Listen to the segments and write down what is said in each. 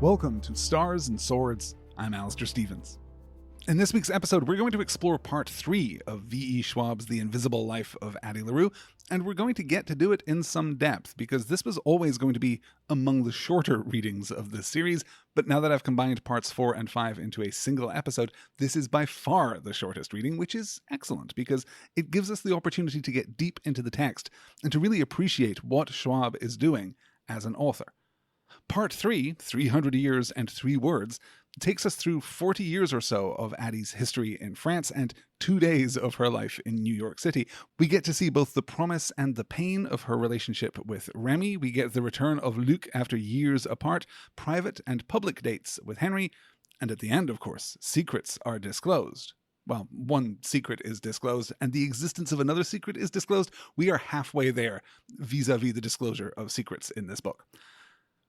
Welcome to Stars and Swords. I'm Alastair Stephens. In this week's episode, we're going to explore part 3 of V.E. Schwab's The Invisible Life of Addie LaRue, and we're going to get to do it in some depth, because this was always going to be among the shorter readings of this series, but now that I've combined parts 4 and 5 into a single episode, this is by far the shortest reading, which is excellent, because it gives us the opportunity to get deep into the text and to really appreciate what Schwab is doing as an author. Part 3, 300 Years and 3 Words, takes us through 40 years or so of Addie's history in France and 2 days of her life in New York City. We get to see both the promise and the pain of her relationship with Remy. We get the return of Luc after years apart, private and public dates with Henry, and at the end, of course, secrets are disclosed. Well, one secret is disclosed, and the existence of another secret is disclosed. We are halfway there vis-a-vis the disclosure of secrets in this book.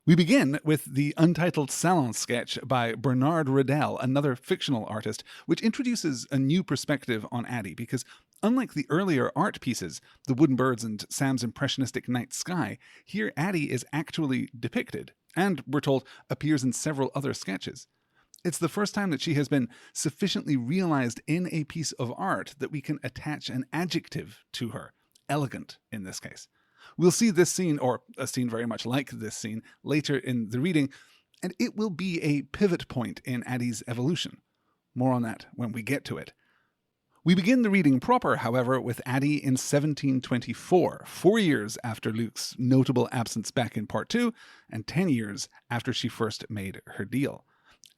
We begin with the untitled salon sketch by Bernard Riddell, another fictional artist, which introduces a new perspective on Addie, because unlike the earlier art pieces, The Wooden Birds and Sam's impressionistic Night Sky, here Addie is actually depicted, and, we're told, appears in several other sketches. It's the first time that she has been sufficiently realized in a piece of art that we can attach an adjective to her, elegant in this case. We'll see this scene, or a scene very much like this scene, later in the reading, and it will be a pivot point in Addie's evolution. More on that when we get to it. We begin the reading proper, however, with Addie in 1724, 4 years after Luc's notable absence back in Part 2, and 10 years after she first made her deal.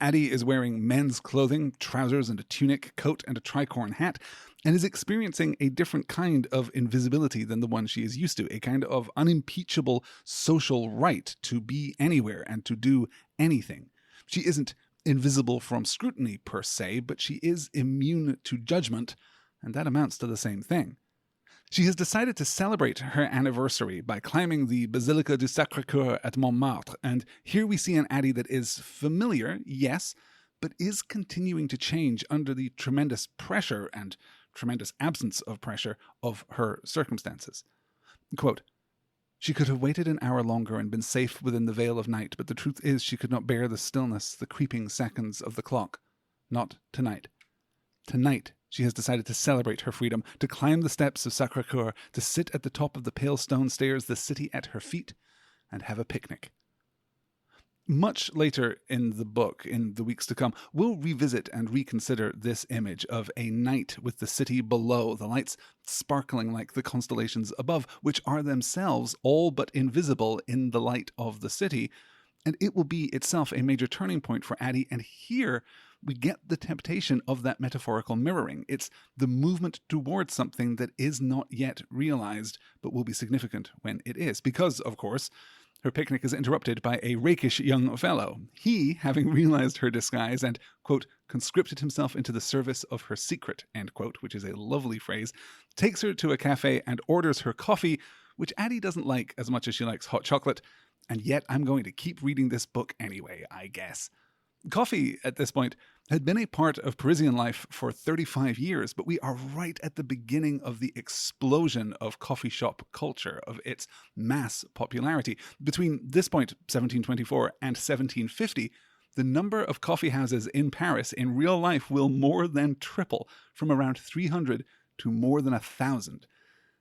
Addie is wearing men's clothing, trousers and a tunic, coat and a tricorn hat, and is experiencing a different kind of invisibility than the one she is used to, a kind of unimpeachable social right to be anywhere and to do anything. She isn't invisible from scrutiny per se, but she is immune to judgment, and that amounts to the same thing. She has decided to celebrate her anniversary by climbing the Basilica du Sacré-Cœur at Montmartre, and here we see an Addie that is familiar, yes, but is continuing to change under the tremendous pressure and tremendous absence of pressure of her circumstances. Quote, "She could have waited an hour longer and been safe within the veil of night, but the truth is she could not bear the stillness, the creeping seconds of the clock. Not tonight. Tonight, she has decided to celebrate her freedom, to climb the steps of Sacré-Cœur, to sit at the top of the pale stone stairs, the city at her feet, and have a picnic." Much later in the book, in the weeks to come, we'll revisit and reconsider this image of a night with the city below, the lights sparkling like the constellations above, which are themselves all but invisible in the light of the city, and it will be itself a major turning point for Addie, and here we get the temptation of that metaphorical mirroring. It's the movement towards something that is not yet realized, but will be significant when it is, because, of course, her picnic is interrupted by a rakish young fellow. He, having realized her disguise and, quote, conscripted himself into the service of her secret, end quote, which is a lovely phrase, takes her to a cafe and orders her coffee, which Addie doesn't like as much as she likes hot chocolate, and yet I'm going to keep reading this book anyway, I guess. Coffee, at this point, had been a part of Parisian life for 35 years, but we are right at the beginning of the explosion of coffee shop culture, of its mass popularity. Between this point, 1724, and 1750, the number of coffee houses in Paris in real life will more than triple, from around 300 to more than 1,000.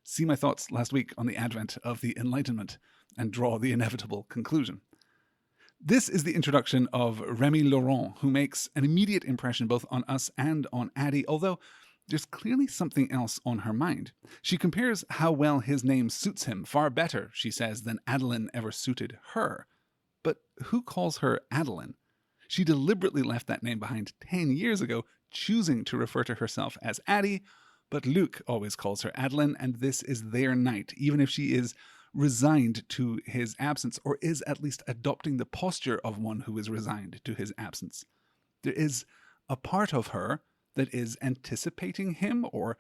See my thoughts last week on the advent of the Enlightenment, and draw the inevitable conclusion. This is the introduction of Remy Laurent, who makes an immediate impression both on us and on Addie, although there's clearly something else on her mind. She compares how well his name suits him, far better, she says, than Adeline ever suited her. But who calls her Adeline? She deliberately left that name behind 10 years ago, choosing to refer to herself as Addie, but Luc always calls her Adeline, and this is their night, even if she is resigned to his absence, or is at least adopting the posture of one who is resigned to his absence. There is a part of her that is anticipating him, or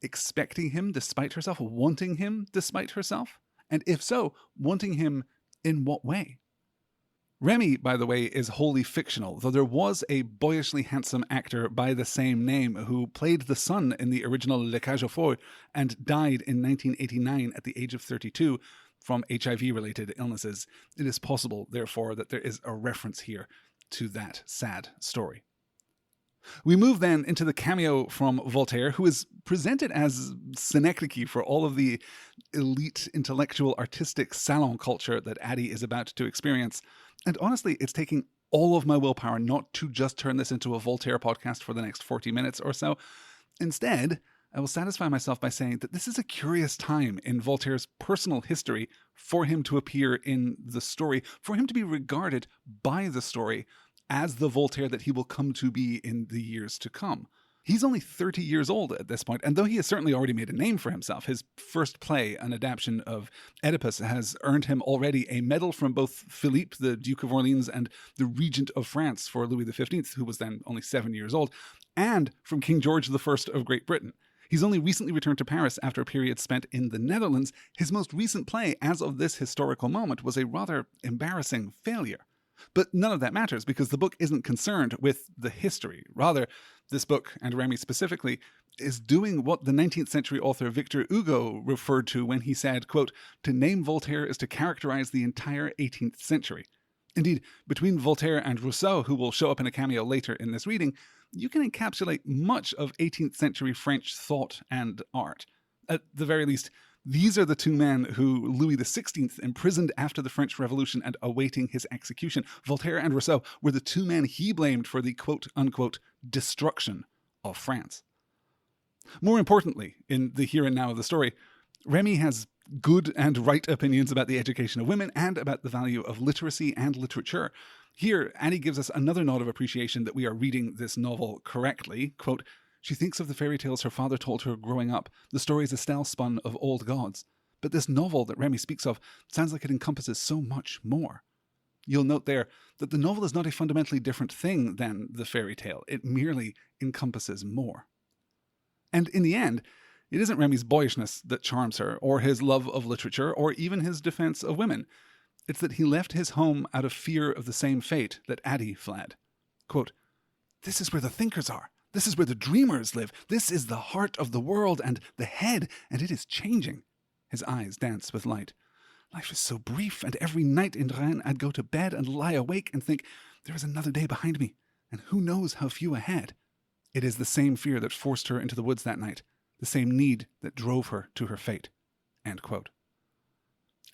expecting him despite herself, wanting him despite herself, and if so, wanting him in what way? Remy, by the way, is wholly fictional, though there was a boyishly handsome actor by the same name who played the son in the original Le Cage aux Folles and died in 1989 at the age of 32. from HIV-related illnesses. It is possible, therefore, that there is a reference here to that sad story. We move then into the cameo from Voltaire, who is presented as synecdoche for all of the elite intellectual artistic salon culture that Addie is about to experience. And honestly, it's taking all of my willpower not to just turn this into a Voltaire podcast for the next 40 minutes or so. Instead, I will satisfy myself by saying that this is a curious time in Voltaire's personal history for him to appear in the story, for him to be regarded by the story as the Voltaire that he will come to be in the years to come. He's only 30 years old at this point, and though he has certainly already made a name for himself, his first play, an adaptation of Oedipus, has earned him already a medal from both Philippe, the Duke of Orleans, and the Regent of France for Louis XV, who was then only 7 years old, and from King George I of Great Britain. He's only recently returned to Paris after a period spent in the Netherlands. His most recent play, as of this historical moment, was a rather embarrassing failure. But none of that matters because the book isn't concerned with the history. Rather, this book, and Remy specifically, is doing what the 19th century author Victor Hugo referred to when he said, quote, "To name Voltaire is to characterize the entire 18th century. Indeed, between Voltaire and Rousseau, who will show up in a cameo later in this reading, you can encapsulate much of 18th century French thought and art. At the very least, these are the two men who Louis XVI imprisoned after the French Revolution and awaiting his execution. Voltaire and Rousseau were the two men he blamed for the quote-unquote destruction of France. More importantly, in the here and now of the story, Remy has good and right opinions about the education of women and about the value of literacy and literature. Here, Addie gives us another nod of appreciation that we are reading this novel correctly. Quote, "She thinks of the fairy tales her father told her growing up, the stories Estelle spun of old gods. But this novel that Remy speaks of sounds like it encompasses so much more." You'll note there that the novel is not a fundamentally different thing than the fairy tale. It merely encompasses more. And in the end, it isn't Remy's boyishness that charms her, or his love of literature, or even his defense of women. It's that he left his home out of fear of the same fate that Addie fled. Quote, "This is where the thinkers are. This is where the dreamers live. This is the heart of the world and the head, and it is changing." His eyes dance with light. "Life is so brief, and every night in Rennes I'd go to bed and lie awake and think, there is another day behind me, and who knows how few ahead." It is the same fear that forced her into the woods that night, the same need that drove her to her fate. End quote.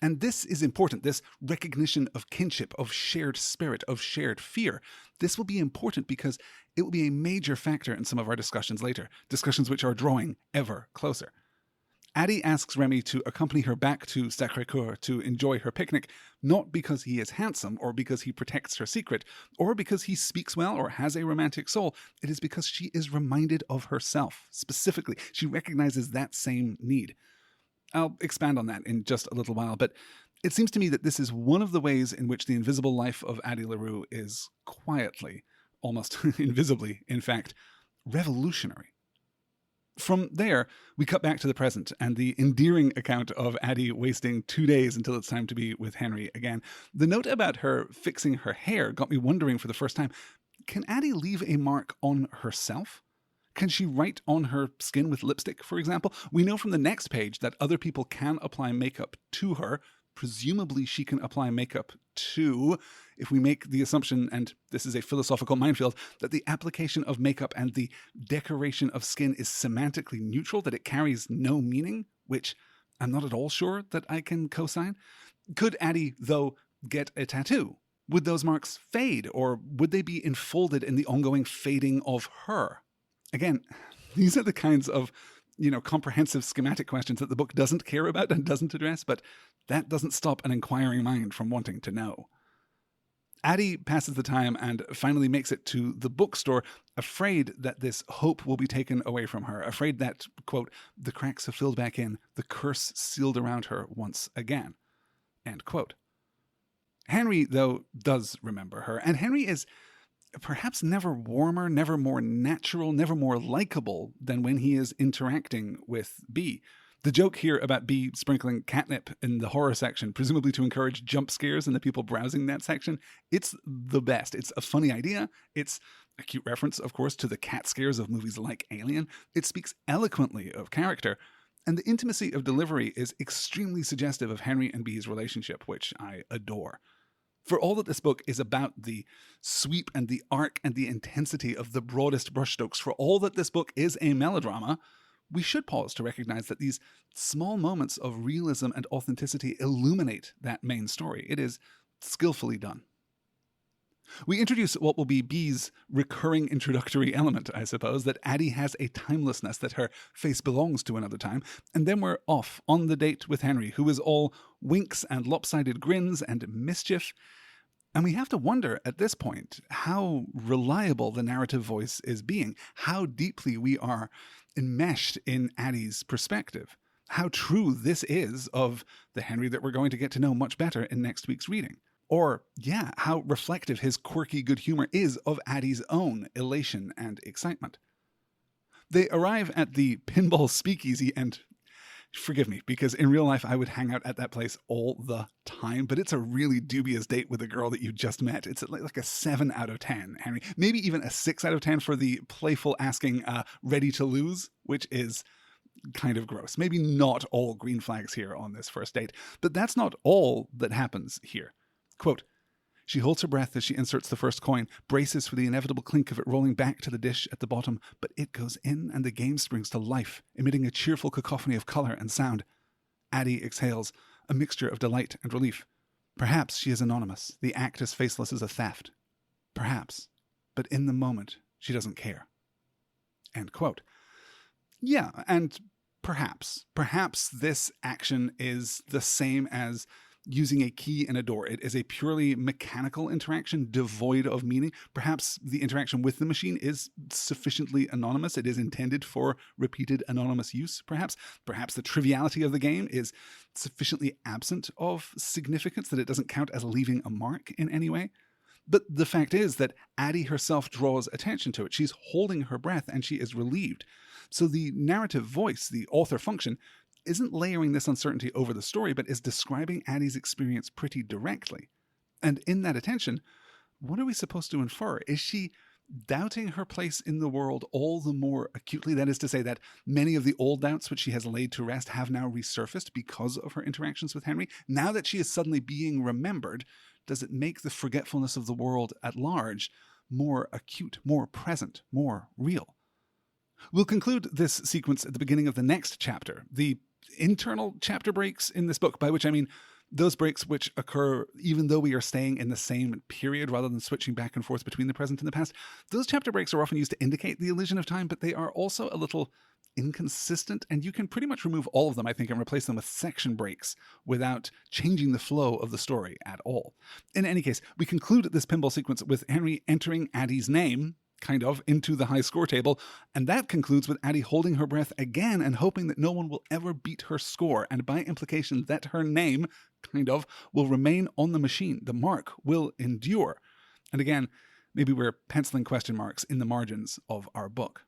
And this is important, this recognition of kinship, of shared spirit, of shared fear. This will be important because it will be a major factor in some of our discussions later, discussions which are drawing ever closer. Addie asks Remy to accompany her back to Sacré-Cœur to enjoy her picnic, not because he is handsome or because he protects her secret, or because he speaks well or has a romantic soul. It is because she is reminded of herself. Specifically, she recognizes that same need. I'll expand on that in just a little while, but it seems to me that this is one of the ways in which the invisible life of Addie LaRue is quietly, almost invisibly, in fact, revolutionary. From there, we cut back to the present and the endearing account of Addie wasting 2 days until it's time to be with Henry again. The note about her fixing her hair got me wondering for the first time, can Addie leave a mark on herself? Can she write on her skin with lipstick, for example? We know from the next page that other people can apply makeup to her. Presumably she can apply makeup too, if we make the assumption, and this is a philosophical minefield, that the application of makeup and the decoration of skin is semantically neutral, that it carries no meaning, which I'm not at all sure that I can co-sign. Could Addie, though, get a tattoo? Would those marks fade, or would they be enfolded in the ongoing fading of her? Again, these are the kinds of, comprehensive schematic questions that the book doesn't care about and doesn't address, but that doesn't stop an inquiring mind from wanting to know. Addie passes the time and finally makes it to the bookstore, afraid that this hope will be taken away from her, afraid that, quote, "the cracks have filled back in, the curse sealed around her once again," end quote. Henry, though, does remember her, and Henry is perhaps never warmer, never more natural, never more likable than when he is interacting with B. The joke here about B sprinkling catnip in the horror section, presumably to encourage jump scares in the people browsing that section, it's the best. It's a funny idea. It's a cute reference, of course, to the cat scares of movies like Alien. It speaks eloquently of character. And the intimacy of delivery is extremely suggestive of Henry and Bee's relationship, which I adore. For all that this book is about the sweep and the arc and the intensity of the broadest brushstrokes, for all that this book is a melodrama, we should pause to recognize that these small moments of realism and authenticity illuminate that main story. It is skillfully done. We introduce what will be Bee's recurring introductory element, I suppose, that Addie has a timelessness, that her face belongs to another time, and then we're off on the date with Henry, who is all winks and lopsided grins and mischief. And we have to wonder at this point how reliable the narrative voice is being, how deeply we are enmeshed in Addie's perspective, how true this is of the Henry that we're going to get to know much better in next week's reading. Or, how reflective his quirky good humor is of Addie's own elation and excitement. They arrive at the Pinball Speakeasy, and forgive me, because in real life I would hang out at that place all the time, but it's a really dubious date with a girl that you just met. It's like a 7 out of 10, Henry. Maybe even a 6 out of 10 for the playful asking, ready to lose, which is kind of gross. Maybe not all green flags here on this first date, but that's not all that happens here. Quote, she holds her breath as she inserts the first coin, braces for the inevitable clink of it rolling back to the dish at the bottom, but it goes in and the game springs to life, emitting a cheerful cacophony of color and sound. Addie exhales, a mixture of delight and relief. Perhaps she is anonymous, the act as faceless as a theft. Perhaps, but in the moment, she doesn't care. End quote. Yeah, and perhaps this action is the same as using a key in a door. It is a purely mechanical interaction devoid of meaning. Perhaps the interaction with the machine is sufficiently anonymous. It is intended for repeated anonymous use, perhaps. Perhaps the triviality of the game is sufficiently absent of significance that it doesn't count as leaving a mark in any way. But the fact is that Addie herself draws attention to it. She's holding her breath and she is relieved. So the narrative voice, the author function, isn't layering this uncertainty over the story, but is describing Addie's experience pretty directly. And in that attention, what are we supposed to infer? Is she doubting her place in the world all the more acutely? That is to say that many of the old doubts which she has laid to rest have now resurfaced because of her interactions with Henry. Now that she is suddenly being remembered, does it make the forgetfulness of the world at large more acute, more present, more real? We'll conclude this sequence at the beginning of the next chapter, the internal chapter breaks in this book, by which I mean those breaks which occur even though we are staying in the same period rather than switching back and forth between the present and the past. Those chapter breaks are often used to indicate the illusion of time, but they are also a little inconsistent, and you can pretty much remove all of them, I think, and replace them with section breaks without changing the flow of the story at all. In any case, we conclude this pinball sequence with Henry entering Addie's name, kind of, into the high score table, and that concludes with Addie holding her breath again and hoping that no one will ever beat her score, and by implication that her name, kind of, will remain on the machine. The mark will endure. And again, maybe we're penciling question marks in the margins of our book.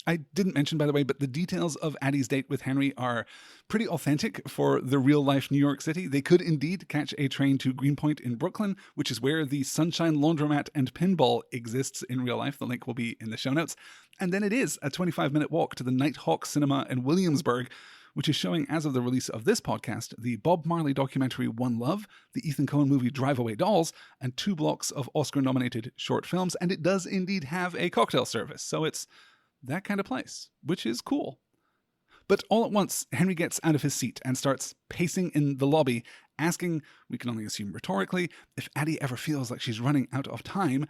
I didn't mention, by the way, but the details of Addie's date with Henry are pretty authentic for the real-life New York City. They could indeed catch a train to Greenpoint in Brooklyn, which is where the Sunshine Laundromat and Pinball exists in real life. The link will be in the show notes. And then it is a 25-minute walk to the Nighthawk Cinema in Williamsburg, which is showing, as of the release of this podcast, the Bob Marley documentary One Love, the Ethan Coen movie Drive Away Dolls, and 2 blocks of Oscar-nominated short films. And it does indeed have a cocktail service, so it's that kind of place, which is cool. But all at once, Henry gets out of his seat and starts pacing in the lobby, asking, we can only assume rhetorically, if Addie ever feels like she's running out of time.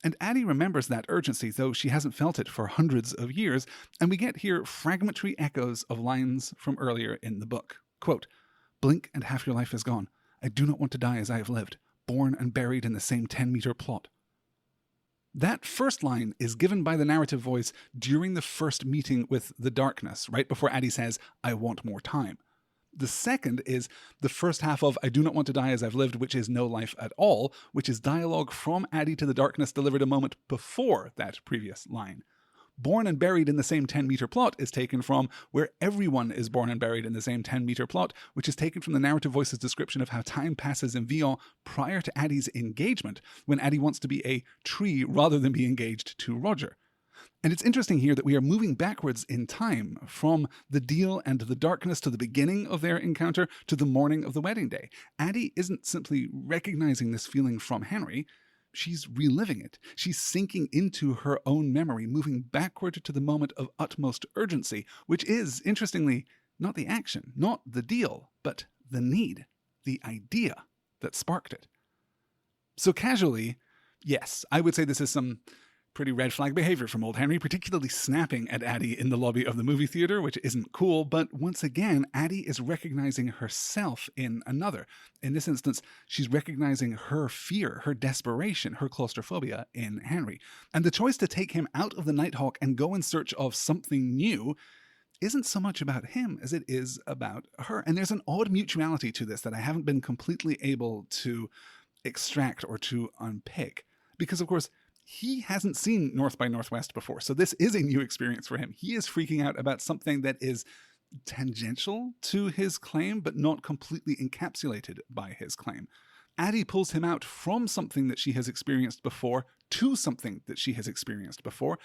And Addie remembers that urgency, though she hasn't felt it for hundreds of years, and we get here fragmentary echoes of lines from earlier in the book. Quote, "Blink and half your life is gone. I do not want to die as I have lived, born and buried in the same 10-meter plot." That first line is given by the narrative voice during the first meeting with the darkness, right before Addie says, "I want more time." The second is the first half of "I do not want to die as I've lived," which is no life at all, which is dialogue from Addie to the darkness delivered a moment before that previous line. Born and buried in the same 10-meter plot is taken from where everyone is born and buried in the same 10-meter plot, which is taken from the narrative voice's description of how time passes in Villon prior to Addie's engagement, when Addie wants to be a tree rather than be engaged to Roger. And it's interesting here that we are moving backwards in time from the deal and the darkness to the beginning of their encounter to the morning of the wedding day. Addie isn't simply recognizing this feeling from Henry. She's reliving it. She's sinking into her own memory, moving backward to the moment of utmost urgency, which is, interestingly, not the action, not the deal, but the need, the idea that sparked it. So casually, yes, I would say this is some pretty red flag behavior from old Henry, particularly snapping at Addie in the lobby of the movie theater, which isn't cool. But once again, Addie is recognizing herself in another. In this instance, she's recognizing her fear, her desperation, her claustrophobia in Henry. And the choice to take him out of the Nighthawk and go in search of something new isn't so much about him as it is about her. And there's an odd mutuality to this that I haven't been completely able to extract or to unpick. Because, of course, he hasn't seen North by Northwest before, so this is a new experience for him. He is freaking out about something that is tangential to his claim, but not completely encapsulated by his claim. Addie pulls him out from something that she has experienced before to something that she has experienced before,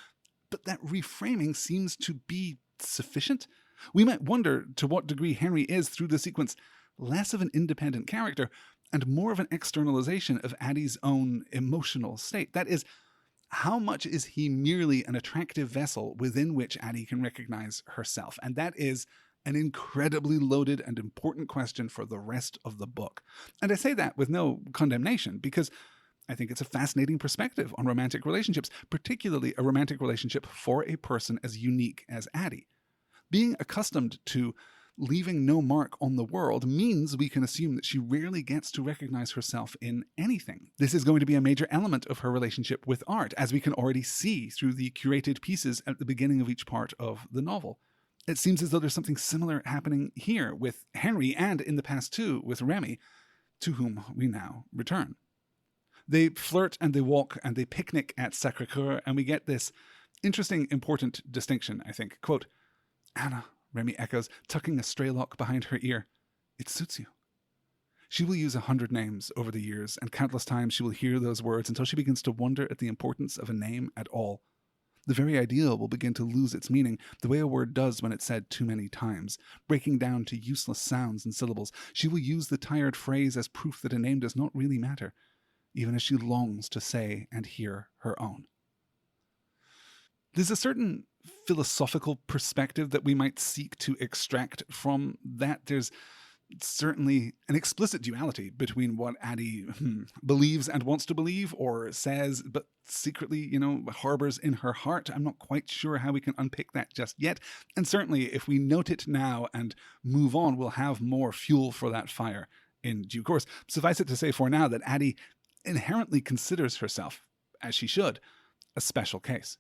but that reframing seems to be sufficient. We might wonder to what degree Henry is, through the sequence, less of an independent character and more of an externalization of Addie's own emotional state. That is, how much is he merely an attractive vessel within which Addie can recognize herself? And that is an incredibly loaded and important question for the rest of the book. And I say that with no condemnation, because I think it's a fascinating perspective on romantic relationships, particularly a romantic relationship for a person as unique as Addie. Being accustomed to leaving no mark on the world means we can assume that she rarely gets to recognize herself in anything. This is going to be a major element of her relationship with art, as we can already see through the curated pieces at the beginning of each part of the novel. It seems as though there's something similar happening here with Henry, and in the past too with Remy, to whom we now return. They flirt and they walk and they picnic at Sacré-Cœur, and we get this interesting, important distinction, I think. Quote, "Anna," Remy echoes, tucking a stray lock behind her ear. "It suits you." She will use 100 names over the years, and countless times she will hear those words until she begins to wonder at the importance of a name at all. The very idea will begin to lose its meaning, the way a word does when it's said too many times, breaking down to useless sounds and syllables. She will use the tired phrase as proof that a name does not really matter, even as she longs to say and hear her own. There's a certain philosophical perspective that we might seek to extract from that. There's certainly an explicit duality between what Addie believes and wants to believe, or says, but secretly, harbors in her heart. I'm not quite sure how we can unpick that just yet. And certainly, if we note it now and move on, we'll have more fuel for that fire in due course. Suffice it to say for now that Addie inherently considers herself, as she should, a special case.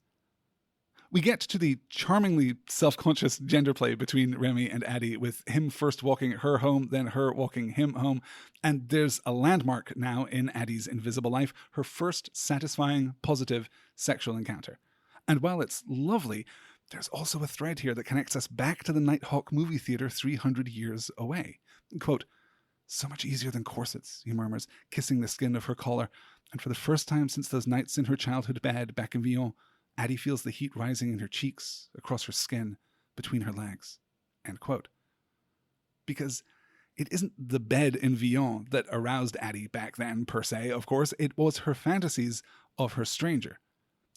We get to the charmingly self-conscious gender play between Remy and Addie, with him first walking her home, then her walking him home. And there's a landmark now in Addie's invisible life, her first satisfying, positive sexual encounter. And while it's lovely, there's also a thread here that connects us back to the Nighthawk movie theater 300 years away. Quote, "So much easier than corsets," he murmurs, kissing the skin of her collar. And for the first time since those nights in her childhood bed back in Villon, Addie feels the heat rising in her cheeks, across her skin, between her legs. End quote. Because it isn't the bed in Villon that aroused Addie back then, per se, of course. It was her fantasies of her stranger.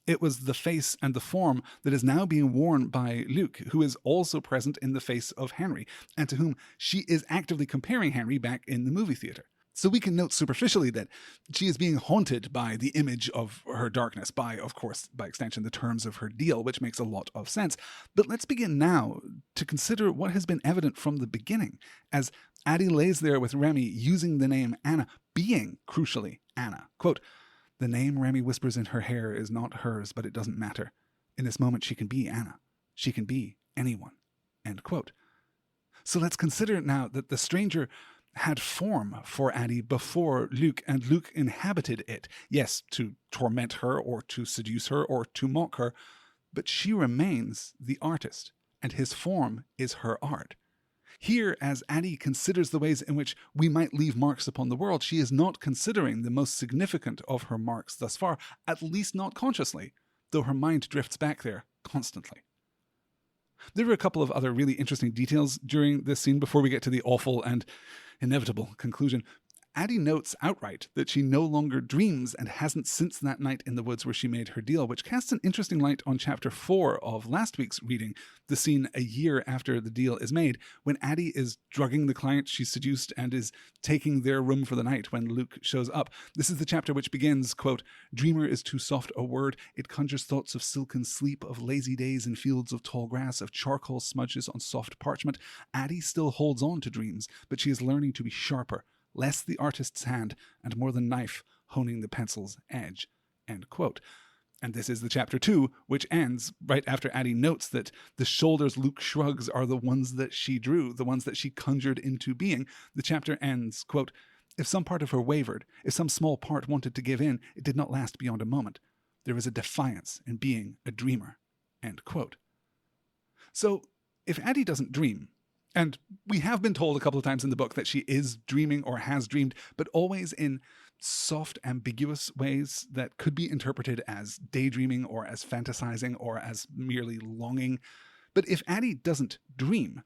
It was the face and the form that is now being worn by Luc, who is also present in the face of Henry, and to whom she is actively comparing Henry back in the movie theater. So we can note superficially that she is being haunted by the image of her darkness, by, of course, by extension, the terms of her deal, which makes a lot of sense. But let's begin now to consider what has been evident from the beginning, as Addie lays there with Remy using the name Anna, being, crucially, Anna. Quote, "The name Remy whispers in her hair is not hers, but it doesn't matter. In this moment she can be Anna. She can be anyone." End quote. So let's consider now that the stranger had form for Addie before Luc, and Luc inhabited it. Yes, to torment her, or to seduce her, or to mock her, but she remains the artist, and his form is her art. Here, as Addie considers the ways in which we might leave marks upon the world, she is not considering the most significant of her marks thus far, at least not consciously, though her mind drifts back there constantly. There are a couple of other really interesting details during this scene before we get to the awful and inevitable conclusion. Addie notes outright that she no longer dreams and hasn't since that night in the woods where she made her deal, which casts an interesting light on chapter 4 of last week's reading, the scene a year after the deal is made, when Addie is drugging the client she seduced and is taking their room for the night when Luke shows up. This is the chapter which begins, quote, "Dreamer is too soft a word. It conjures thoughts of silken sleep, of lazy days in fields of tall grass, of charcoal smudges on soft parchment. Addie still holds on to dreams, but she is learning to be sharper, less the artist's hand, and more the knife honing the pencil's edge," end quote. And this is the chapter 2, which ends right after Addie notes that the shoulders Luke shrugs are the ones that she drew, the ones that she conjured into being. The chapter ends, quote, "If some part of her wavered, if some small part wanted to give in, it did not last beyond a moment. There is a defiance in being a dreamer," end quote. So if Addie doesn't dream, and we have been told a couple of times in the book that she is dreaming or has dreamed, but always in soft, ambiguous ways that could be interpreted as daydreaming or as fantasizing or as merely longing. But if Addie doesn't dream,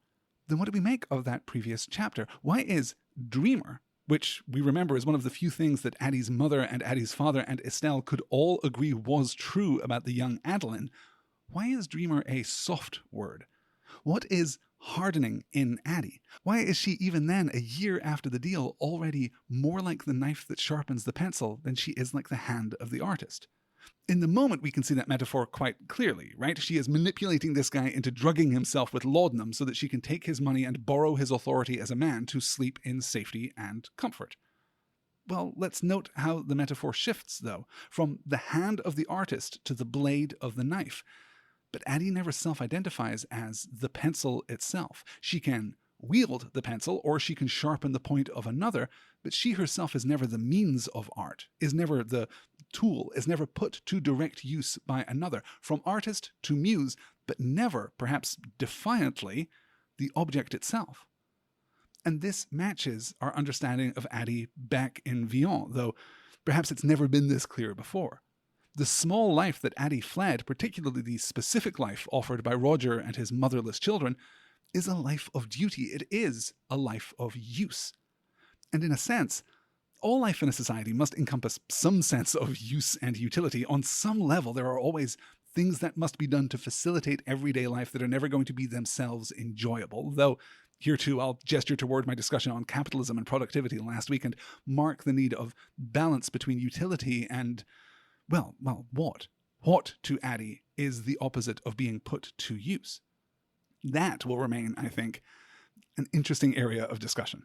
then what do we make of that previous chapter? Why is dreamer, which we remember is one of the few things that Addie's mother and Addie's father and Estelle could all agree was true about the young Adeline, why is dreamer a soft word? What is hardening in Addie? Why is she even then, a year after the deal, already more like the knife that sharpens the pencil than she is like the hand of the artist? In the moment, we can see that metaphor quite clearly, right? She is manipulating this guy into drugging himself with laudanum so that she can take his money and borrow his authority as a man to sleep in safety and comfort. Well, let's note how the metaphor shifts, though, from the hand of the artist to the blade of the knife. But Addie never self-identifies as the pencil itself. She can wield the pencil, or she can sharpen the point of another, but she herself is never the means of art, is never the tool, is never put to direct use by another. From artist to muse, but never, perhaps defiantly, the object itself. And this matches our understanding of Addie back in Villon, though perhaps it's never been this clear before. The small life that Addie fled, particularly the specific life offered by Roger and his motherless children, is a life of duty. It is a life of use. And in a sense, all life in a society must encompass some sense of use and utility. On some level, there are always things that must be done to facilitate everyday life that are never going to be themselves enjoyable. Though, here too, I'll gesture toward my discussion on capitalism and productivity last week and mark the need of balance between utility and Well, what? What, to Addie, is the opposite of being put to use? That will remain, I think, an interesting area of discussion.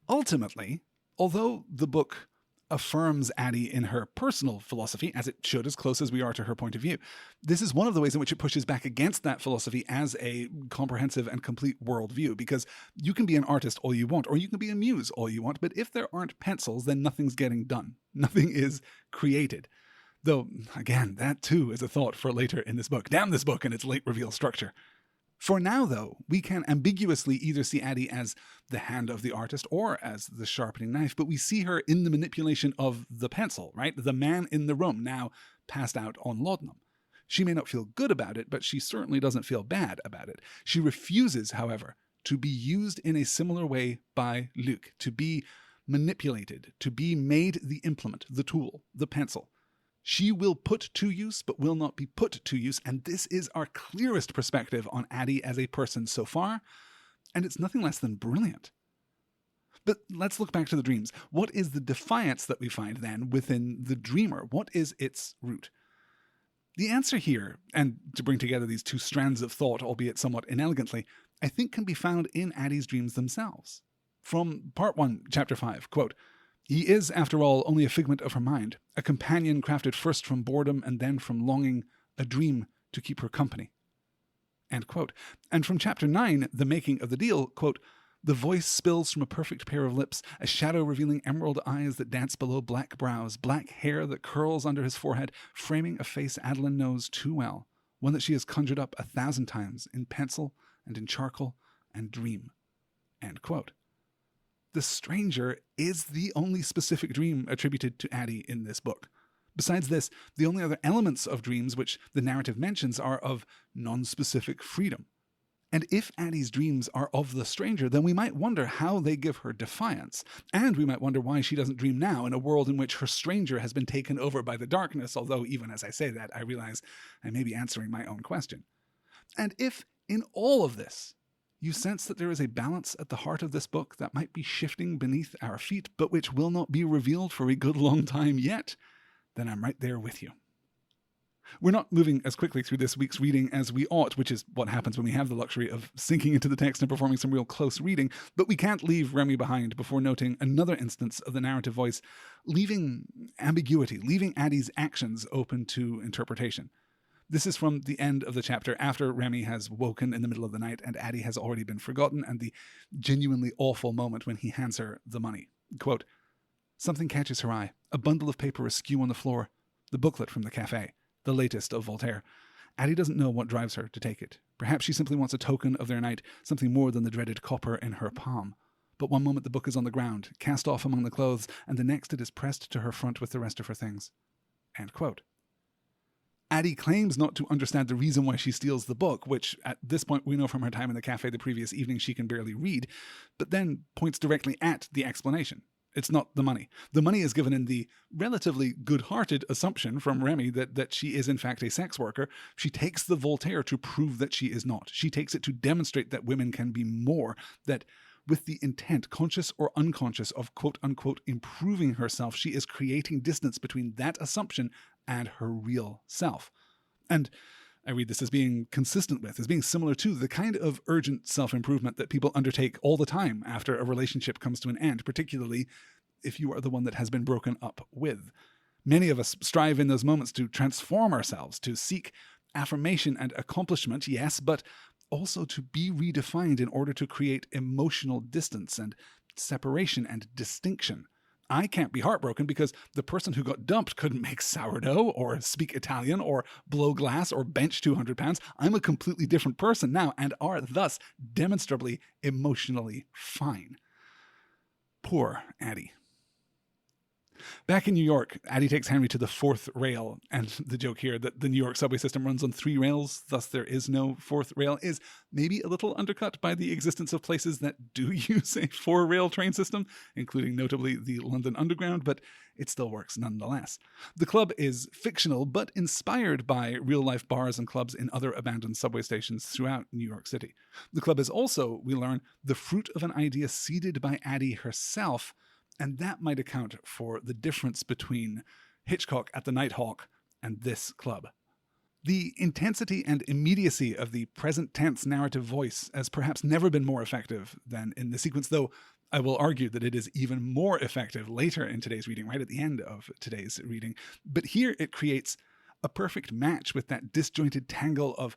Ultimately, although the book affirms Addie in her personal philosophy, as it should, as close as we are to her point of view, this is one of the ways in which it pushes back against that philosophy as a comprehensive and complete worldview, because you can be an artist all you want, or you can be a muse all you want, but if there aren't pencils, then nothing's getting done. Nothing is created. Though, again, that too is a thought for later in this book. Damn this book and its late reveal structure. For now, though, we can ambiguously either see Addie as the hand of the artist or as the sharpening knife, but we see her in the manipulation of the pencil, right? The man in the room, now passed out on laudanum. She may not feel good about it, but she certainly doesn't feel bad about it. She refuses, however, to be used in a similar way by Luc, to be manipulated, to be made the implement, the tool, the pencil. She will put to use, but will not be put to use, and this is our clearest perspective on Addie as a person so far, and it's nothing less than brilliant. But let's look back to the dreams. What is the defiance that we find then within the dreamer? What is its root? The answer here, and to bring together these two strands of thought, albeit somewhat inelegantly, I think can be found in Addie's dreams themselves. From part 1, chapter 5, quote, "He is, after all, only a figment of her mind, a companion crafted first from boredom and then from longing, a dream to keep her company." End quote. And from chapter 9, The Making of the Deal, quote, "The voice spills from a perfect pair of lips, a shadow revealing emerald eyes that dance below black brows, black hair that curls under his forehead, framing a face Adeline knows too well, one that she has conjured up 1,000 times in pencil and in charcoal and dream." End quote. The stranger is the only specific dream attributed to Addie in this book. Besides this, the only other elements of dreams which the narrative mentions are of non-specific freedom. And if Addie's dreams are of the stranger, then we might wonder how they give her defiance. And we might wonder why she doesn't dream now in a world in which her stranger has been taken over by the darkness, although even as I say that, I realize I may be answering my own question. And if, in all of this, you sense that there is a balance at the heart of this book that might be shifting beneath our feet, but which will not be revealed for a good long time yet, then I'm right there with you. We're not moving as quickly through this week's reading as we ought, which is what happens when we have the luxury of sinking into the text and performing some real close reading, but we can't leave Remy behind before noting another instance of the narrative voice leaving ambiguity, leaving Addie's actions open to interpretation. This is from the end of the chapter after Remy has woken in the middle of the night and Addie has already been forgotten, and the genuinely awful moment when he hands her the money. Quote, "Something catches her eye. A bundle of paper askew on the floor. The booklet from the cafe. The latest of Voltaire. Addie doesn't know what drives her to take it. Perhaps she simply wants a token of their night, something more than the dreaded copper in her palm. But one moment the book is on the ground, cast off among the clothes, and the next it is pressed to her front with the rest of her things." End quote. Addie claims not to understand the reason why she steals the book, which at this point we know from her time in the cafe the previous evening she can barely read, but then points directly at the explanation. It's not the money. The money is given in the relatively good-hearted assumption from Remy that she is in fact a sex worker. She takes the Voltaire to prove that she is not. She takes it to demonstrate that women can be more, that with the intent, conscious or unconscious, of quote-unquote improving herself, she is creating distance between that assumption and her real self. And I read this as being consistent with, as being similar to the kind of urgent self-improvement that people undertake all the time after a relationship comes to an end, particularly if you are the one that has been broken up with. Many of us strive in those moments to transform ourselves, to seek affirmation and accomplishment, yes, but also to be redefined in order to create emotional distance and separation and distinction. I can't be heartbroken because the person who got dumped couldn't make sourdough or speak Italian or blow glass or bench 200 pounds. I'm a completely different person now and are thus demonstrably emotionally fine. Poor Addie. Back in New York, Addie takes Henry to the fourth rail, and the joke here that the New York subway system runs on 3 rails, thus there is no fourth rail, is maybe a little undercut by the existence of places that do use a 4-rail train system, including notably the London Underground, but it still works nonetheless. The club is fictional, but inspired by real-life bars and clubs in other abandoned subway stations throughout New York City. The club is also, we learn, the fruit of an idea seeded by Addie herself, and that might account for the difference between Hitchcock at the Nighthawk and this club. The intensity and immediacy of the present tense narrative voice has perhaps never been more effective than in the sequence, though I will argue that it is even more effective later in today's reading, right at the end of today's reading. But here it creates a perfect match with that disjointed tangle of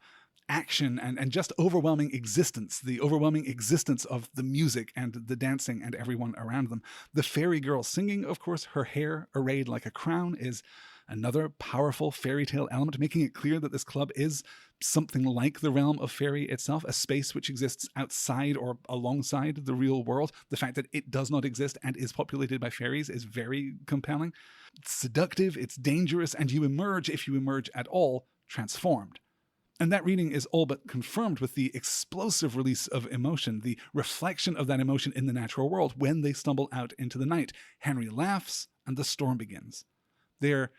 action and just overwhelming existence, the overwhelming existence of the music and the dancing and everyone around them. The fairy girl singing, of course, her hair arrayed like a crown, is another powerful fairy tale element, making it clear that this club is something like the realm of fairy itself, a space which exists outside or alongside the real world. The fact that it does not exist and is populated by fairies is very compelling. It's seductive, it's dangerous, and you emerge, if you emerge at all, transformed. And that reading is all but confirmed with the explosive release of emotion, the reflection of that emotion in the natural world when they stumble out into the night. Henry laughs, and the storm begins. They're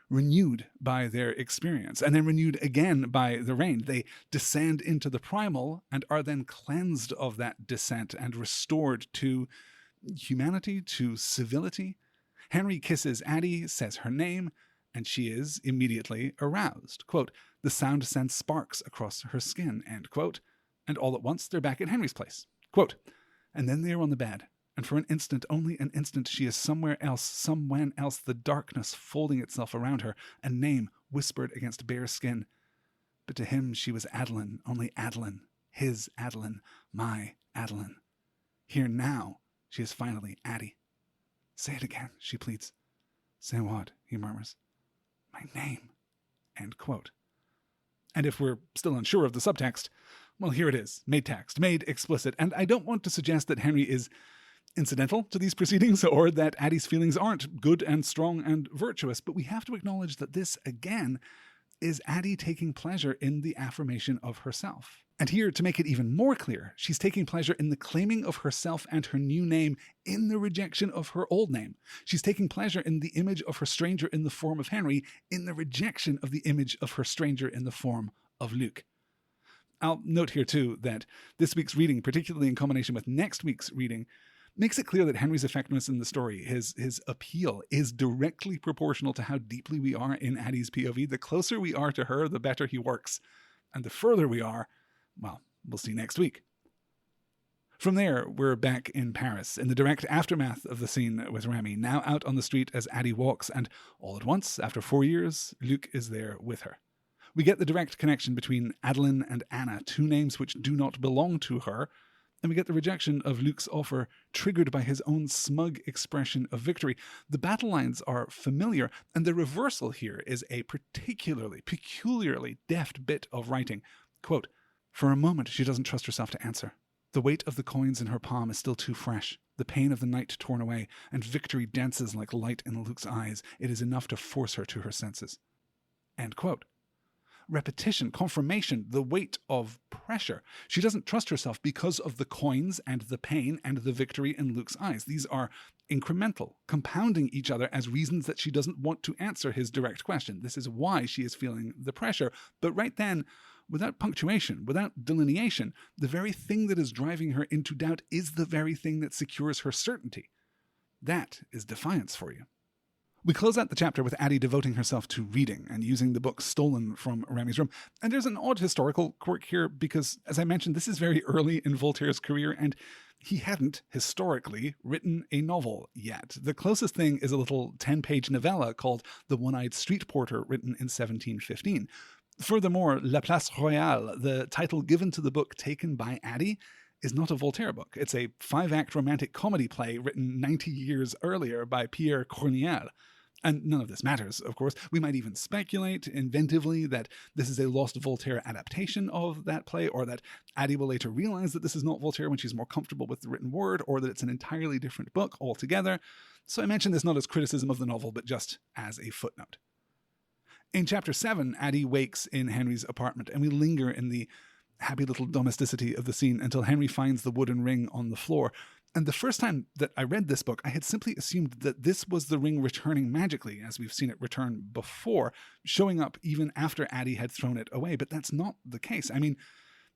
renewed by their experience, and then renewed again by the rain. They descend into the primal and are then cleansed of that descent and restored to humanity, to civility. Henry kisses Addie, says her name, and she is immediately aroused. Quote, "The sound sends sparks across her skin," end quote. And all at once they're back at Henry's place. Quote, "And then they are on the bed, and for an instant, only an instant, she is somewhere else, somewhen else, the darkness folding itself around her, a name whispered against bare skin. But to him she was Adeline, only Adeline, his Adeline, my Adeline. Here now she is finally Addie. Say it again," she pleads. "Say what?" he murmurs. "My name," end quote. And if we're still unsure of the subtext, well, here it is, made text, made explicit. And I don't want to suggest that Henry is incidental to these proceedings, or that Addie's feelings aren't good and strong and virtuous, but we have to acknowledge that this, again, is Addie taking pleasure in the affirmation of herself. And here, to make it even more clear, she's taking pleasure in the claiming of herself and her new name in the rejection of her old name. She's taking pleasure in the image of her stranger in the form of Henry, in the rejection of the image of her stranger in the form of Luke. I'll note here too that this week's reading, particularly in combination with next week's reading, makes it clear that Henry's effectiveness in the story, his appeal, is directly proportional to how deeply we are in Addie's POV. The closer we are to her, the better he works. And the further we are, well, we'll see next week. From there, we're back in Paris, in the direct aftermath of the scene with Remy, now out on the street as Addie walks, and all at once, after 4 years, Luc is there with her. We get the direct connection between Adeline and Anna, two names which do not belong to her, and we get the rejection of Luc's offer triggered by his own smug expression of victory. The battle lines are familiar, and the reversal here is a peculiarly deft bit of writing. Quote, "For a moment she doesn't trust herself to answer. The weight of the coins in her palm is still too fresh, the pain of the night torn away, and victory dances like light in Luc's eyes. It is enough to force her to her senses." End quote. Repetition, confirmation, the weight of pressure. She doesn't trust herself because of the coins and the pain and the victory in Luc's eyes. These are incremental, compounding each other as reasons that she doesn't want to answer his direct question. This is why she is feeling the pressure. But right then, without punctuation, without delineation, the very thing that is driving her into doubt is the very thing that secures her certainty. That is defiance for you. We close out the chapter with Addie devoting herself to reading and using the book stolen from Remy's room. And there's an odd historical quirk here because, as I mentioned, this is very early in Voltaire's career, and he hadn't, historically, written a novel yet. The closest thing is a little 10-page novella called The One-Eyed Street Porter, written in 1715. Furthermore, La Place Royale, the title given to the book taken by Addie, is not a Voltaire book. It's a 5-act romantic comedy play written 90 years earlier by Pierre Corneille. And none of this matters, of course. We might even speculate inventively that this is a lost Voltaire adaptation of that play, or that Addie will later realize that this is not Voltaire when she's more comfortable with the written word, or that it's an entirely different book altogether. So I mention this not as criticism of the novel, but just as a footnote. In Chapter 7, Addie wakes in Henry's apartment, and we linger in the happy little domesticity of the scene until Henry finds the wooden ring on the floor. And the first time that I read this book, I had simply assumed that this was the ring returning magically, as we've seen it return before, showing up even after Addie had thrown it away. But that's not the case. I mean,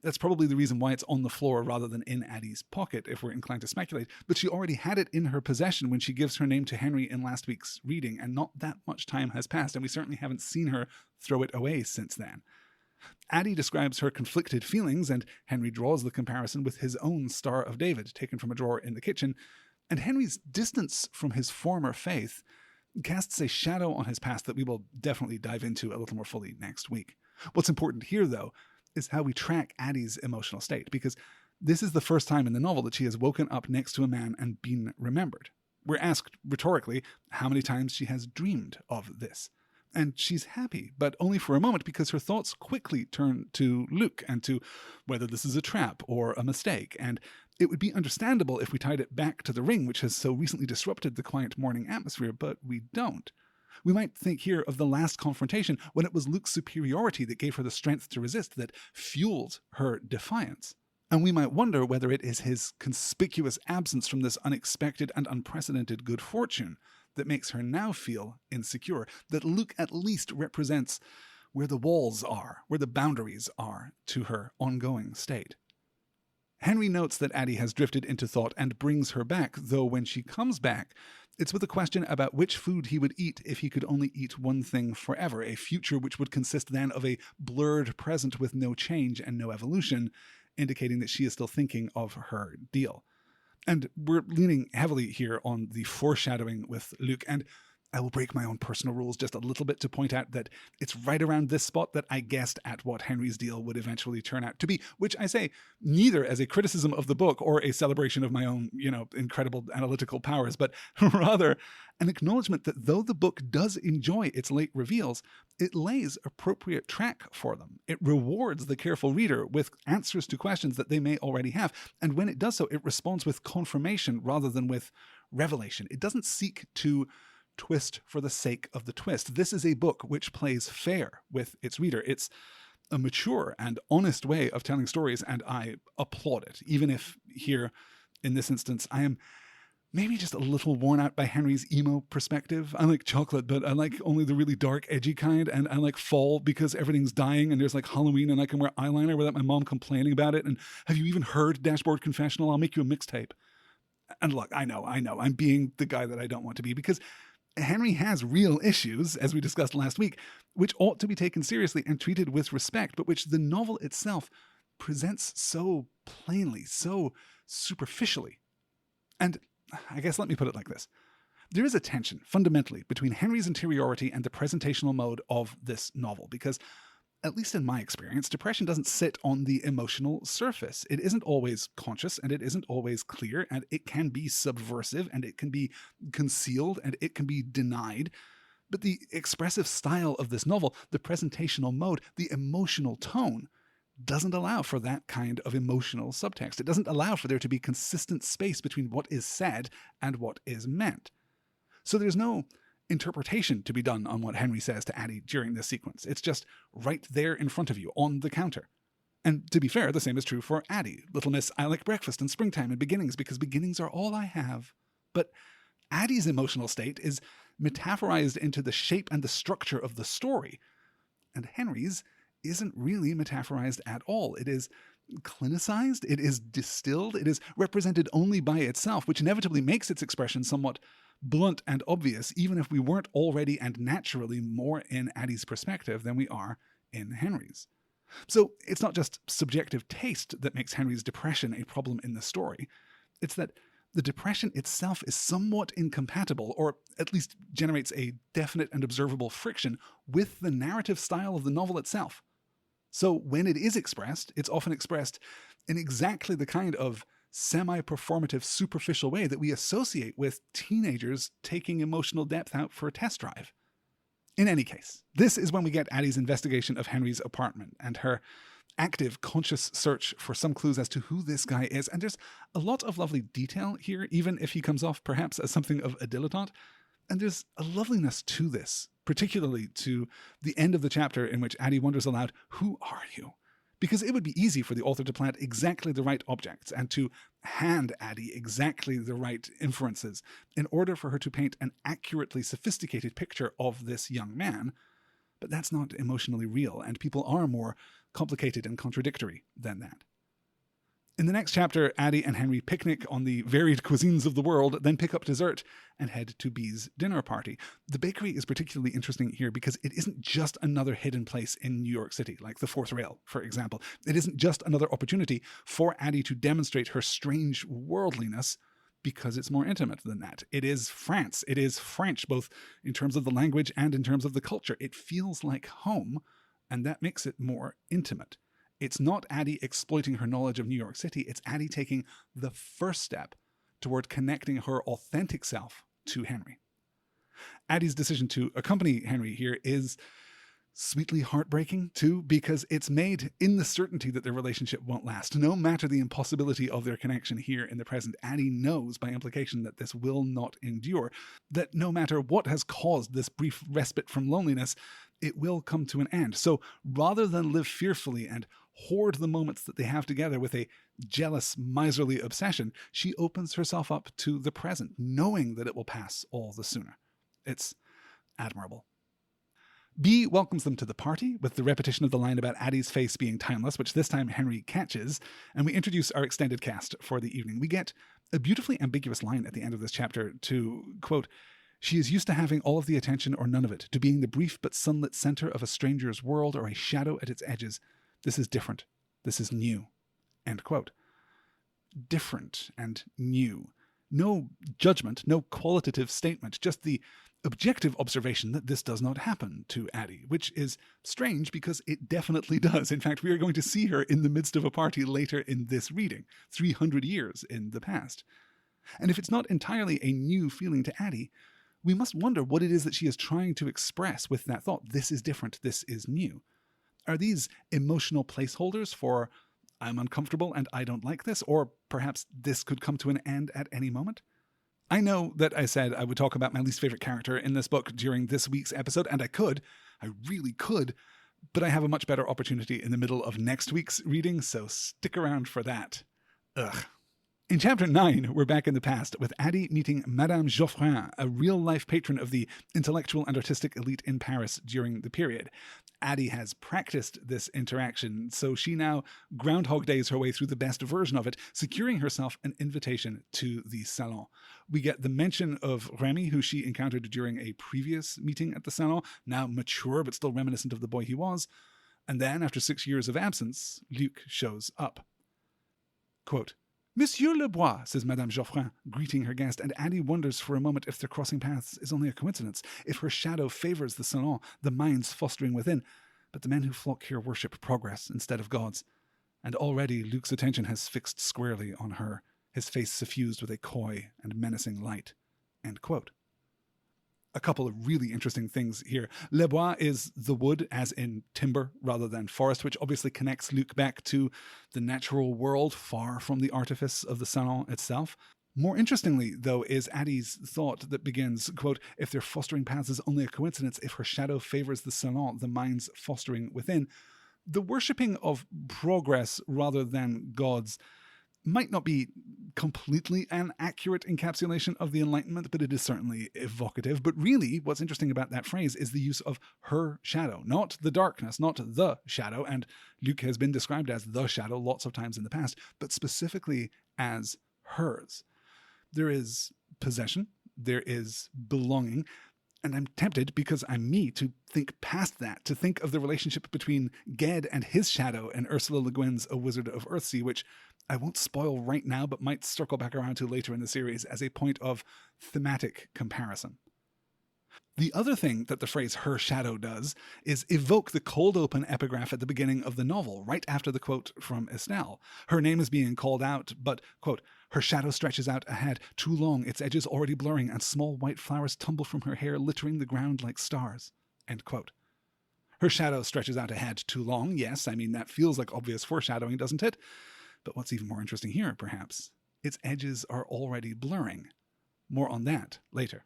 that's probably the reason why it's on the floor rather than in Addie's pocket, if we're inclined to speculate. But she already had it in her possession when she gives her name to Henry in last week's reading, and not that much time has passed, and we certainly haven't seen her throw it away since then. Addie describes her conflicted feelings, and Henry draws the comparison with his own Star of David, taken from a drawer in the kitchen, and Henry's distance from his former faith casts a shadow on his past that we will definitely dive into a little more fully next week. What's important here, though, is how we track Addie's emotional state, because this is the first time in the novel that she has woken up next to a man and been remembered. We're asked rhetorically how many times she has dreamed of this. And she's happy, but only for a moment, because her thoughts quickly turn to Luc and to whether this is a trap or a mistake. And it would be understandable if we tied it back to the ring, which has so recently disrupted the quiet morning atmosphere, but we don't. We might think here of the last confrontation, when it was Luc's superiority that gave her the strength to resist, that fueled her defiance. And we might wonder whether it is his conspicuous absence from this unexpected and unprecedented good fortune that makes her now feel insecure, that Luc at least represents where the walls are, where the boundaries are to her ongoing state. Henry notes that Addie has drifted into thought and brings her back, though when she comes back, it's with a question about which food he would eat if he could only eat one thing forever, a future which would consist then of a blurred present with no change and no evolution, indicating that she is still thinking of her deal. And we're leaning heavily here on the foreshadowing with Luc, and I will break my own personal rules just a little bit to point out that it's right around this spot that I guessed at what Henry's deal would eventually turn out to be, which I say neither as a criticism of the book or a celebration of my own, incredible analytical powers, but rather an acknowledgement that though the book does enjoy its late reveals, it lays appropriate track for them. It rewards the careful reader with answers to questions that they may already have. And when it does so, it responds with confirmation rather than with revelation. It doesn't seek to twist for the sake of the twist. This is a book which plays fair with its reader. It's a mature and honest way of telling stories, and I applaud it, even if here, in this instance, I am maybe just a little worn out by Henry's emo perspective. I like chocolate, but I like only the really dark, edgy kind, and I like fall because everything's dying, and there's like Halloween, and I can wear eyeliner without my mom complaining about it, and have you even heard Dashboard Confessional? I'll make you a mixtape. And look, I know, I'm being the guy that I don't want to be, because Henry has real issues, as we discussed last week, which ought to be taken seriously and treated with respect, but which the novel itself presents so plainly, so superficially. And I guess let me put it like this. There is a tension, fundamentally, between Henry's interiority and the presentational mode of this novel, because at least in my experience, depression doesn't sit on the emotional surface. It isn't always conscious, and it isn't always clear, and it can be subversive, and it can be concealed, and it can be denied. But the expressive style of this novel, the presentational mode, the emotional tone, doesn't allow for that kind of emotional subtext. It doesn't allow for there to be consistent space between what is said and what is meant. So there's no interpretation to be done on what Henry says to Addie during this sequence. It's just right there in front of you on the counter. And to be fair, the same is true for Addie. Little Miss, I like breakfast and springtime and beginnings because beginnings are all I have. But Addie's emotional state is metaphorized into the shape and the structure of the story. And Henry's isn't really metaphorized at all. It is clinicized, it is distilled, it is represented only by itself, which inevitably makes its expression somewhat blunt and obvious, even if we weren't already and naturally more in Addie's perspective than we are in Henry's. So it's not just subjective taste that makes Henry's depression a problem in the story. It's that the depression itself is somewhat incompatible, or at least generates a definite and observable friction with the narrative style of the novel itself. So when it is expressed, it's often expressed in exactly the kind of semi-performative, superficial way that we associate with teenagers taking emotional depth out for a test drive. In any case, this is when we get Addie's investigation of Henry's apartment and her active, conscious search for some clues as to who this guy is. And there's a lot of lovely detail here, even if he comes off perhaps as something of a dilettante. And there's a loveliness to this, particularly to the end of the chapter in which Addie wonders aloud, "Who are you?" Because it would be easy for the author to plant exactly the right objects and to hand Addie exactly the right inferences in order for her to paint an accurately sophisticated picture of this young man. But that's not emotionally real, and people are more complicated and contradictory than that. In the next chapter, Addie and Henry picnic on the varied cuisines of the world, then pick up dessert and head to B's dinner party. The bakery is particularly interesting here because it isn't just another hidden place in New York City, like the Fourth Rail, for example. It isn't just another opportunity for Addie to demonstrate her strange worldliness, because it's more intimate than that. It is France. It is French, both in terms of the language and in terms of the culture. It feels like home, and that makes it more intimate. It's not Addie exploiting her knowledge of New York City. It's Addie taking the first step toward connecting her authentic self to Henry. Addie's decision to accompany Henry here is sweetly heartbreaking too, because it's made in the certainty that their relationship won't last. No matter the impossibility of their connection here in the present, Addie knows by implication that this will not endure, that no matter what has caused this brief respite from loneliness, it will come to an end. So rather than live fearfully and hoard the moments that they have together with a jealous, miserly obsession, she opens herself up to the present, knowing that it will pass all the sooner. It's admirable. B welcomes them to the party with the repetition of the line about Addie's face being timeless, which this time Henry catches, and we introduce our extended cast for the evening. We get a beautifully ambiguous line at the end of this chapter to, quote, "She is used to having all of the attention or none of it, to being the brief but sunlit center of a stranger's world or a shadow at its edges. This is different. This is new." End quote. Different and new. No judgment, no qualitative statement, just the objective observation that this does not happen to Addie, which is strange because it definitely does. In fact, we are going to see her in the midst of a party later in this reading, 300 years in the past. And if it's not entirely a new feeling to Addie, we must wonder what it is that she is trying to express with that thought. This is different, this is new. Are these emotional placeholders for I'm uncomfortable and I don't like this, or perhaps this could come to an end at any moment? I know that I said I would talk about my least favorite character in this book during this week's episode, and I really could, but I have a much better opportunity in the middle of next week's reading, so stick around for that. Ugh. In Chapter 9, we're back in the past, with Addie meeting Madame Geoffrin, a real-life patron of the intellectual and artistic elite in Paris during the period. Addie has practiced this interaction, so she now Groundhog Days her way through the best version of it, securing herself an invitation to the salon. We get the mention of Remy, who she encountered during a previous meeting at the salon, now mature but still reminiscent of the boy he was. And then, after 6 years of absence, Luc shows up. Quote, "Monsieur Lebois," says Madame Geoffrin, greeting her guest, and Addie wonders for a moment if their crossing paths is only a coincidence, if her shadow favours the salon, the minds fostering within. But the men who flock here worship progress instead of gods. And already Luc's attention has fixed squarely on her, his face suffused with a coy and menacing light. End quote. A couple of really interesting things here. Le Bois is the wood, as in timber rather than forest, which obviously connects Luc back to the natural world, far from the artifice of the salon itself. More interestingly, though, is Addie's thought that begins, quote, "If their fostering paths is only a coincidence, if her shadow favours the salon, the minds fostering within." The worshipping of progress rather than gods might not be completely an accurate encapsulation of the Enlightenment, but it is certainly evocative. But really, what's interesting about that phrase is the use of her shadow, not the darkness, not the shadow. And Luc has been described as the shadow lots of times in the past, but specifically as hers. There is possession, there is belonging, and I'm tempted, because I'm me, to think past that, to think of the relationship between Ged and his shadow and Ursula Le Guin's A Wizard of Earthsea, which I won't spoil right now, but might circle back around to later in the series as a point of thematic comparison. The other thing that the phrase "her shadow" does is evoke the cold open epigraph at the beginning of the novel, right after the quote from Estelle. Her name is being called out, but, quote, "Her shadow stretches out ahead, too long, its edges already blurring, and small white flowers tumble from her hair, littering the ground like stars." End quote. Her shadow stretches out ahead too long. Yes, I mean, that feels like obvious foreshadowing, doesn't it? But what's even more interesting here, perhaps, its edges are already blurring. More on that later.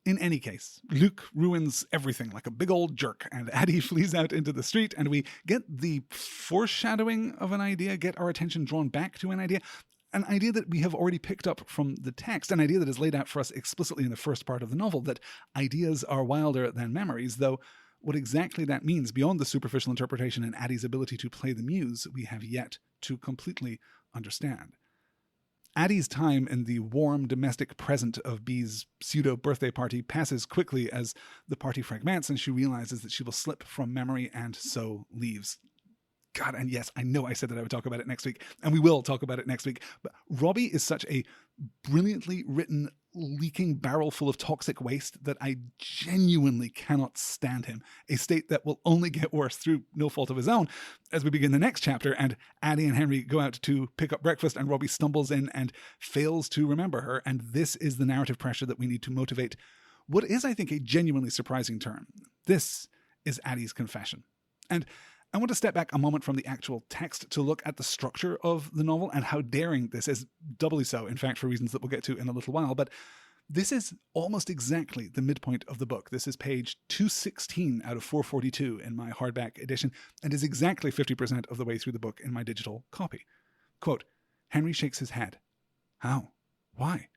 In any case, Luc ruins everything like a big old jerk, and Addie flees out into the street, and we get the foreshadowing of an idea, get our attention drawn back to an idea that we have already picked up from the text, an idea that is laid out for us explicitly in the first part of the novel, that ideas are wilder than memories, though what exactly that means beyond the superficial interpretation and Addie's ability to play the muse, we have yet to completely understand. Addie's time in the warm domestic present of B's pseudo-birthday party passes quickly as the party fragments and she realizes that she will slip from memory and so leaves. God, and yes, I know I said that I would talk about it next week, and we will talk about it next week, but Robbie is such a brilliantly written, leaking barrel full of toxic waste that I genuinely cannot stand him, a state that will only get worse through no fault of his own as we begin the next chapter, and Addie and Henry go out to pick up breakfast, and Robbie stumbles in and fails to remember her, and this is the narrative pressure that we need to motivate what is, I think, a genuinely surprising turn. This is Addie's confession. And I want to step back a moment from the actual text to look at the structure of the novel and how daring this is, doubly so, in fact, for reasons that we'll get to in a little while. But this is almost exactly the midpoint of the book. This is page 216 out of 442 in my hardback edition, and is exactly 50% of the way through the book in my digital copy. Quote, "Henry shakes his head. How? Why?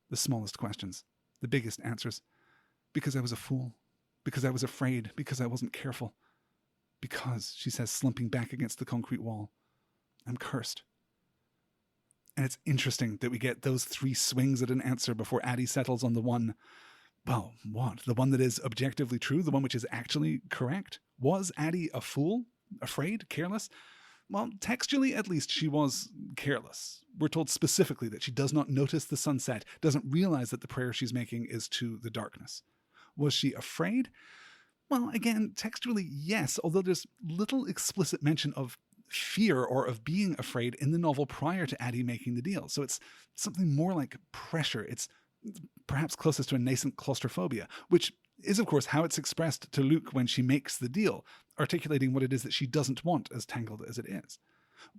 The smallest questions, the biggest answers. Because I was a fool. Because I was afraid. Because I wasn't careful. Because," she says, slumping back against the concrete wall, "I'm cursed." And it's interesting that we get those three swings at an answer before Addie settles on the one, well, what? The one that is objectively true, the one which is actually correct? Was Addie a fool? Afraid? Careless? Well, textually at least, she was careless. We're told specifically that she does not notice the sunset, doesn't realize that the prayer she's making is to the darkness. Was she afraid? Well, again, textually, yes, although there's little explicit mention of fear or of being afraid in the novel prior to Addie making the deal. So it's something more like pressure. It's perhaps closest to a nascent claustrophobia, which is, of course, how it's expressed to Luke when she makes the deal, articulating what it is that she doesn't want, as tangled as it is.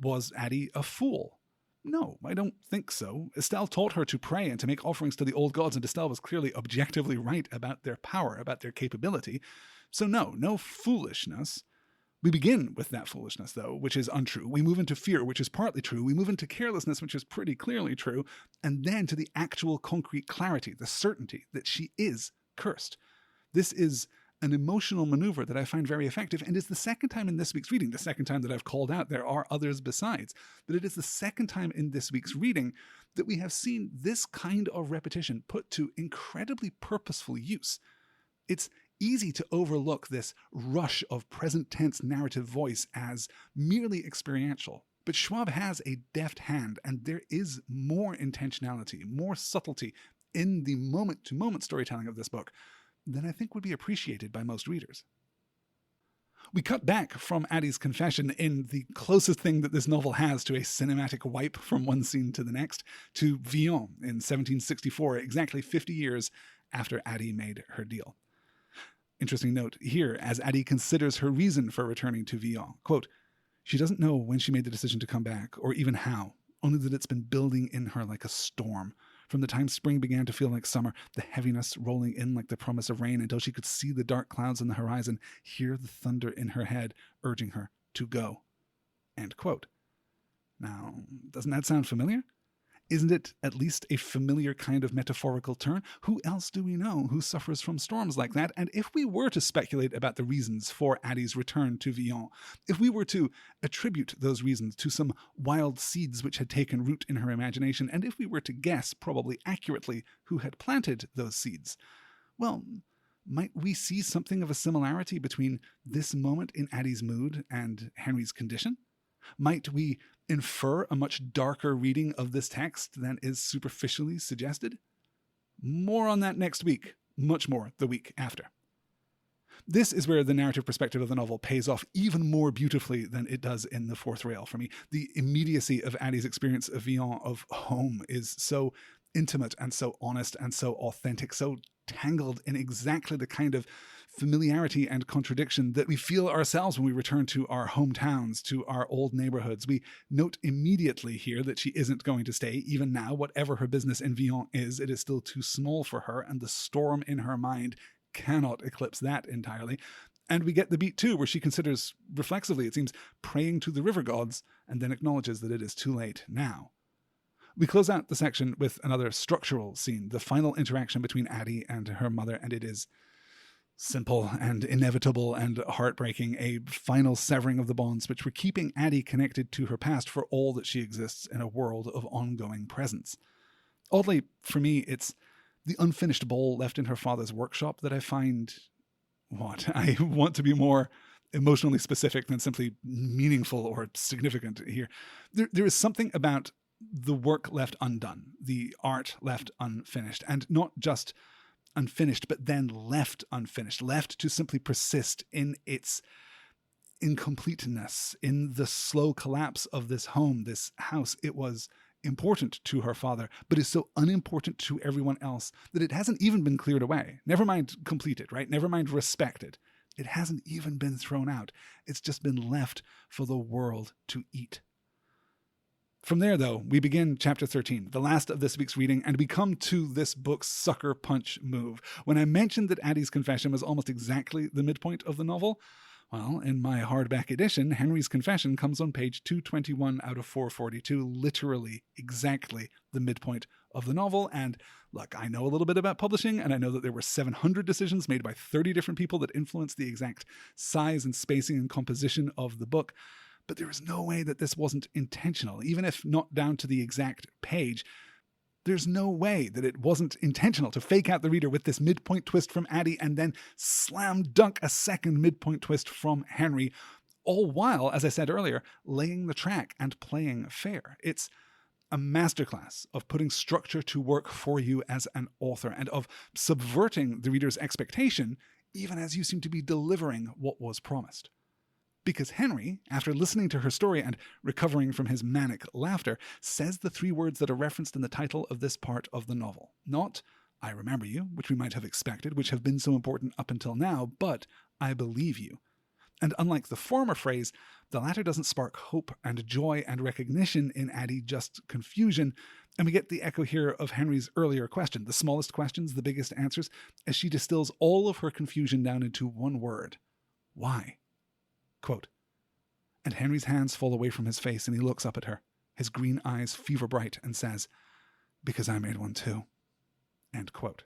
Was Addie a fool? No, I don't think so. Estelle taught her to pray and to make offerings to the old gods, and Estelle was clearly objectively right about their power, about their capability. So no foolishness. We begin with that foolishness, though, which is untrue. We move into fear, which is partly true. We move into carelessness, which is pretty clearly true. And then to the actual concrete clarity, the certainty that she is cursed. This is an emotional maneuver that I find very effective, and is the second time in this week's reading, the second time that I've called out, there are others besides, but it is the second time in this week's reading that we have seen this kind of repetition put to incredibly purposeful use. It's easy to overlook this rush of present tense narrative voice as merely experiential. But Schwab has a deft hand, and there is more intentionality, more subtlety in the moment-to-moment storytelling of this book than I think would be appreciated by most readers. We cut back from Addie's confession in the closest thing that this novel has to a cinematic wipe from one scene to the next, to Villon in 1764, exactly 50 years after Addie made her deal. Interesting note here, as Addie considers her reason for returning to Villon. Quote, "She doesn't know when she made the decision to come back, or even how, only that it's been building in her like a storm. From the time spring began to feel like summer, the heaviness rolling in like the promise of rain, until she could see the dark clouds on the horizon, hear the thunder in her head, urging her to go." End quote. Now, doesn't that sound familiar? Isn't it at least a familiar kind of metaphorical turn? Who else do we know who suffers from storms like that? And if we were to speculate about the reasons for Addie's return to Villon, if we were to attribute those reasons to some wild seeds which had taken root in her imagination, and if we were to guess, probably accurately, who had planted those seeds, well, might we see something of a similarity between this moment in Addie's mood and Henry's condition? Might we infer a much darker reading of this text than is superficially suggested? More on that next week, much more the week after. This is where the narrative perspective of the novel pays off even more beautifully than it does in the fourth rail for me. The immediacy of Addie's experience of Villon, of home, is so intimate and so honest and so authentic, so tangled in exactly the kind of familiarity and contradiction that we feel ourselves when we return to our hometowns, to our old neighborhoods. We note immediately here that she isn't going to stay. Even now, whatever her business in Villon is, it is still too small for her, and the storm in her mind cannot eclipse that entirely. And we get the beat too, where she considers, reflexively it seems, praying to the river gods, and then acknowledges that it is too late now. We close out the section with another structural scene, the final interaction between Addie and her mother, and it is simple and inevitable and heartbreaking, a final severing of the bonds which were keeping Addie connected to her past for all that she exists in a world of ongoing presence. Oddly, for me, it's the unfinished bowl left in her father's workshop that I find, I want to be more emotionally specific than simply meaningful or significant here. There is something about the work left undone, the art left unfinished, and not just unfinished, but then left unfinished, left to simply persist in its incompleteness, in the slow collapse of this home, this house. It was important to her father, but is so unimportant to everyone else that it hasn't even been cleared away. Never mind completed, right? Never mind respected. It hasn't even been thrown out. It's just been left for the world to eat. From there, though, we begin chapter 13, the last of this week's reading, and we come to this book's sucker punch move. When I mentioned that Addie's confession was almost exactly the midpoint of the novel, well, in my hardback edition, Henry's confession comes on page 221 out of 442, literally exactly the midpoint of the novel. And look, I know a little bit about publishing, and I know that there were 700 decisions made by 30 different people that influenced the exact size and spacing and composition of the book. But there is no way that this wasn't intentional, even if not down to the exact page. There's no way that it wasn't intentional to fake out the reader with this midpoint twist from Addie and then slam dunk a second midpoint twist from Henry, all while, as I said earlier, laying the track and playing fair. It's a masterclass of putting structure to work for you as an author and of subverting the reader's expectation, even as you seem to be delivering what was promised. Because Henry, after listening to her story and recovering from his manic laughter, says the 3 words that are referenced in the title of this part of the novel. Not, "I remember you," which we might have expected, which have been so important up until now, but "I believe you." And unlike the former phrase, the latter doesn't spark hope and joy and recognition in Addie, just confusion. And we get the echo here of Henry's earlier question, the smallest questions, the biggest answers, as she distills all of her confusion down into one word: why? Quote, "And Henry's hands fall away from his face and he looks up at her, his green eyes fever bright, and says, 'Because I made one too.'" End quote.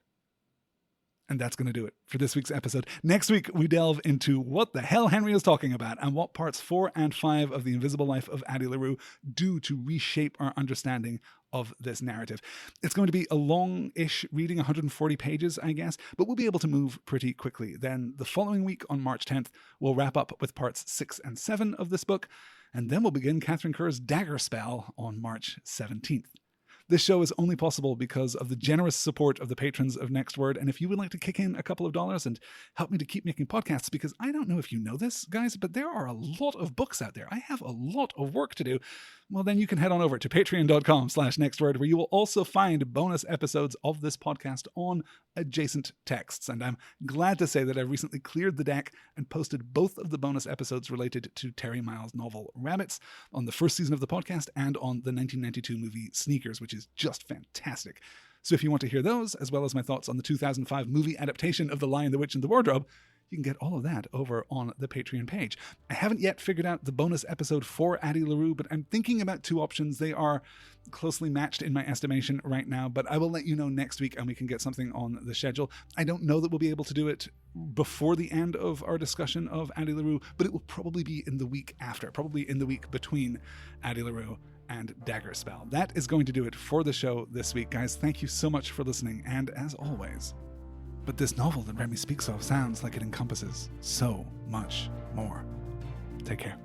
And that's going to do it for this week's episode. Next week, we delve into what the hell Henry is talking about and what parts 4 and 5 of The Invisible Life of Addie LaRue do to reshape our understanding of this narrative. It's going to be a long-ish reading, 140 pages, I guess, but we'll be able to move pretty quickly. Then the following week, on March 10th, we'll wrap up with parts 6 and 7 of this book, and then we'll begin Catherine Kerr's Dagger Spell on March 17th. This show is only possible because of the generous support of the patrons of Next Word, and if you would like to kick in a couple of dollars and help me to keep making podcasts, because I don't know if you know this, guys, but there are a lot of books out there. I have a lot of work to do. Well, then you can head on over to patreon.com/nextword, where you will also find bonus episodes of this podcast on adjacent texts. And I'm glad to say that I recently cleared the deck and posted both of the bonus episodes related to Terry Miles' novel Rabbits on the first season of the podcast and on the 1992 movie Sneakers, which is just fantastic. So if you want to hear those, as well as my thoughts on the 2005 movie adaptation of The Lion, the Witch, and the Wardrobe, you can get all of that over on the Patreon page. I haven't yet figured out the bonus episode for Addie LaRue, but I'm thinking about 2 options. They are closely matched in my estimation right now, but I will let you know next week and we can get something on the schedule. I don't know that we'll be able to do it before the end of our discussion of Addie LaRue, but it will probably be in the week after, probably in the week between Addie LaRue and Dagger Spell. That is going to do it for the show this week, guys. Thank you so much for listening, and as always, but this novel that Remy speaks of sounds like it encompasses so much more. Take care.